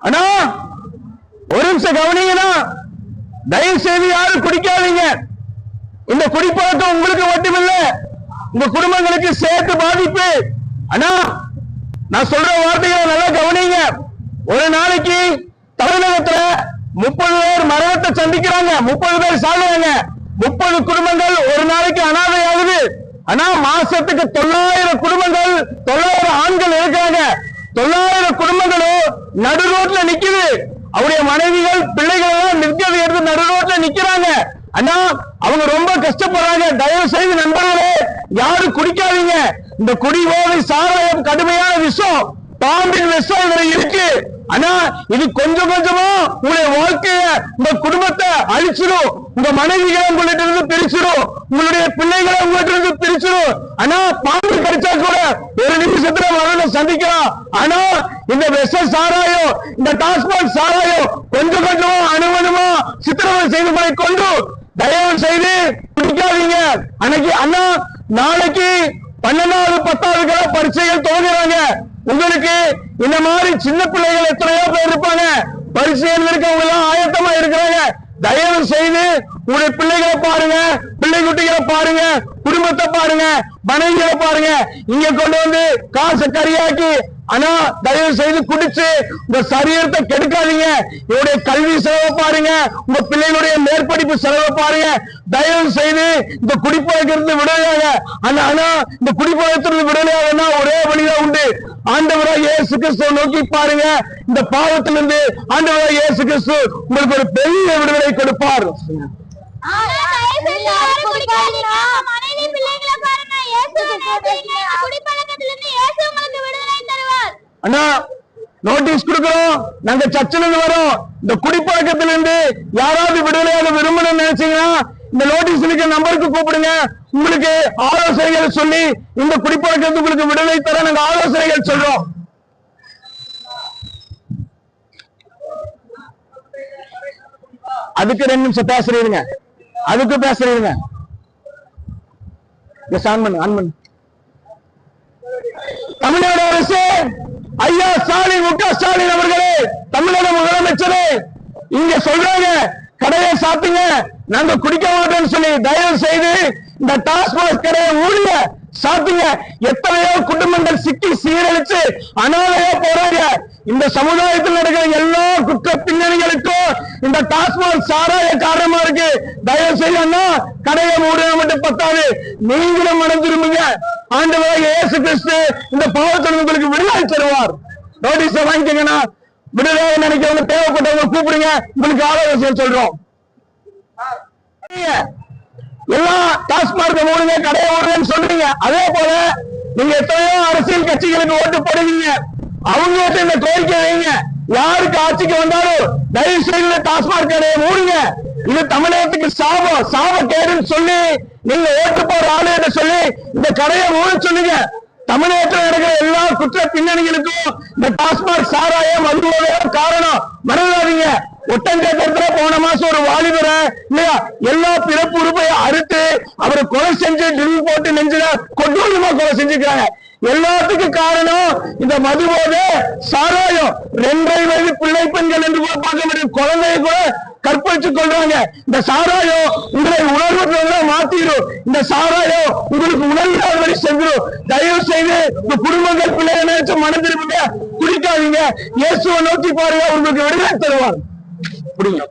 அண்ணா ஒரு நிமிஷம் கவனிங்கன்னா, தயவு செய்து யாரும் குடிக்காதீங்க. இந்த குடிப்பழக்கம் உங்களுக்கு மட்டுமில்லை, உங்க குடும்பங்களுக்கு சேர்த்து பாதிப்பு. அண்ணா நான் சொல்ற வார்த்தைகளை நல்லா கவனிங்க. ஒரு நாளைக்கு தமிழகத்துல 30 பேர் மரணத்தை சந்திக்கிறாங்க, 30 பேர் சாகுறாங்க, 30 குடும்பங்கள் ஒரு நாளைக்கு அனாதை ஆகுது. ஆனா மாசத்துக்கு 900 குடும்பங்கள், 900 ஆண்கள் இருக்காங்க. 900 குடும்பங்களும் நடு ரோட்ல நிக்குது. அவருடைய மனைவிகள் பிள்ளைகள் எல்லாம் நிற்கிறது எடுத்து நடு ரோட்ல நிக்கிறாங்க. அண்ணா அவங்க ரொம்ப கஷ்டப்படுறாங்க. தயவு செய்து நண்பர்களே யாரும் குடிக்காதீங்க. இந்த குடிபோதை சாராயம் கடுமையான விஷம், பாம்பின் விஷம் இதுல இருக்கு. ஆனா இது கொஞ்சம் கொஞ்சமா உங்களுடைய வாழ்க்கைய, உங்க குடும்பத்தை அழிச்சிடும். உங்க மனைவிகளை உங்கள்கிட்ட இருந்து பிரிச்சிடும், உங்களுடைய பிள்ளைகளை உங்கள்கிட்ட இருந்து பிரிச்சிடும். ஆனா பாம்பு கடிச்சா கூட ஒரு நிமிஷத்துல மரணத்தை சந்திக்கலாம். ஆனா இந்த விஷ சாராயம், இந்த டாஸ்மாக் சாராயம் கொஞ்சம் கொஞ்சமா அணுவணுமா சித்திரவதை செய்து கொண்டு தயவு செய்து குடிக்காதீங்க. அன்னைக்கு அண்ணா நாளைக்கு 12வது 10வது பரீட்சைகள் துவங்குறாங்க. உங்களுக்கு இந்த மாதிரி சின்ன பிள்ளைகள் எத்தனையோ பேர் இருப்பாங்க, பரீட்சை எழுதிருக்கவங்க எல்லாம் ஆயத்தமா இருக்கிறாங்க. தயவு செய்து உங்களுடைய பிள்ளைகளை பாருங்க, பிள்ளை குட்டிகளை பாருங்க, குடும்பத்தை பாருங்க, மனைவிகளை பாருங்க. இங்க கொண்டு வந்து காசை கரியாக்கி ஆனா தயவு செய்து குடிச்சு உங்க சரீரத்தை கெடுக்காதீங்க. இவருடைய கல்வி செலவை பாருங்க, உங்க பிள்ளைகளுடைய மேற்படிப்பு செலவை பாருங்க. தயவு செய்து இந்த குடிப்பழக்கிலிருந்து விடுதலையாக. ஆனா இந்த குடிப்பழக்கத்திலிருந்து விடுதலையாகனா ஒரே வழிதான் உண்டு. ஆண்டவராக இயேசு கிறிஸ்துவை நோக்கி பாருங்க. இந்த பாவத்திலிருந்து ஆண்டவராக இயேசு கிறிஸ்து உங்களுக்கு ஒரு பெரிய விடுதலை கொடுப்பார். அண்ணா நோட்டீஸ் கொடுக்கிறோம், நாங்க சர்ச்சில் இருந்து வரோம். இந்த குடிப்பழக்கத்திலிருந்து யாராவது விடுதலையாக விரும்பணும்னு நினைச்சீங்கன்னா இந்த நோட்டீஸ் இருக்கிற நம்பருக்கு கூப்பிடுங்க. உங்களுக்கு ஆலோசனைகள் சொல்லி இந்த குடிப்பழக்கத்துக்கு உங்களுக்கு விடுதலை தர நாங்க ஆலோசனைகள் சொல்றோம். அதுக்கு 2 நிமிஷம் பேசுறீங்க, அதுக்கு பேசுறீங்க. தமிழ்நாடு அரசு ஐயா ஸ்டாலின், முக ஸ்டாலின் அவர்களே, தமிழக முதலமைச்சரே இங்க சொல்றாங்க கடையை சாத்துங்க, நாங்க குடிக்க மாட்டோம்னு சொல்லி. தயவு செய்து இந்த டாஸ்மாக் கடையை ஊழிய சாத்துங்க. எத்தனையோ குடும்பங்கள் சிக்கி சீரழிச்சு அனாதையா போறாங்க. இந்த சமுதாயத்தில் நடக்கிற எல்லா குற்ற பின்னணிகளுக்கும் இந்த டாஸ்மாக் சாராய காரணமா இருக்கு. தயவு செய்யணும்னா கடையை மூட மட்டும் பத்தாது, நீங்களும் மனம் திரும்புங்க. ஆண்டவராகிய இயேசு கிறிஸ்து இந்த பாவத்தில் உங்களுக்கு விடுதலை தருவார். நோட்டீஸை வாங்கிக்கங்கன்னா விடுதலை நினைக்கிறவங்க தேவைப்பட்டவங்க கூப்பிடுங்க, உங்களுக்கு ஆலோசனை சொல்றோம். எல்லாம் டாஸ்மார்க் மூடுங்க, கடையை மூடுங்கன்னு சொல்றீங்க. அதே போல நீங்க எத்தனையோ அரசியல் கட்சிகளுக்கு ஓட்டு போடுவீங்க, அவங்க இந்த கோரிக்கை வைங்க. யாருக்கு ஆட்சிக்கு வந்தாலும் தயவு செய்து டாஸ்மாக் கடையை மூடுங்க. இது தமிழகத்துக்கு சாபக்கேடுன்னு சொல்லி நீங்க ஓட்டு போற ஆளு சொல்லி இந்த கடையை மூட சொல்லுங்க. தமிழகத்தில் நடக்கிற எல்லா குற்ற பின்னணிகளுக்கும் இந்த டாஸ்மாக் சாராயம் மதுபோதையும் காரணம். மறந்துடாதீங்க. ஒட்டஞ்சத்திரத்துல போன மாசம் ஒரு வாலிபரை இல்லையா எல்லா பிறப்பு உறுப்பையும் அறுத்து அவரை கொலை செஞ்சு ட்ரில் போட்டு நெஞ்சில கொடூரமா கொலை செஞ்சுக்கிறாங்க. எல்லாத்துக்கும் காரணம் இந்த மதுபோதை சாராயம். 2.5 வயது பிள்ளை பெண்கள் என்று பார்க்க முடியும், குழந்தைய கூட கற்பழிச்சு கொள்றாங்க. இந்த சாராயம் உங்களை உணர்வு மாத்திரும். இந்த சாராயம் உங்களுக்கு உணர்வு வழி செஞ்சிடும். தயவு செய்து இந்த குடும்பங்கள் பிள்ளைகளை நினைச்சு மனம் திரும்புங்க, குடிக்காதீங்க. இயேசுவை நோக்கி பாருங்க, உங்களுக்கு விடுதலை தருவார். புரியுங்க.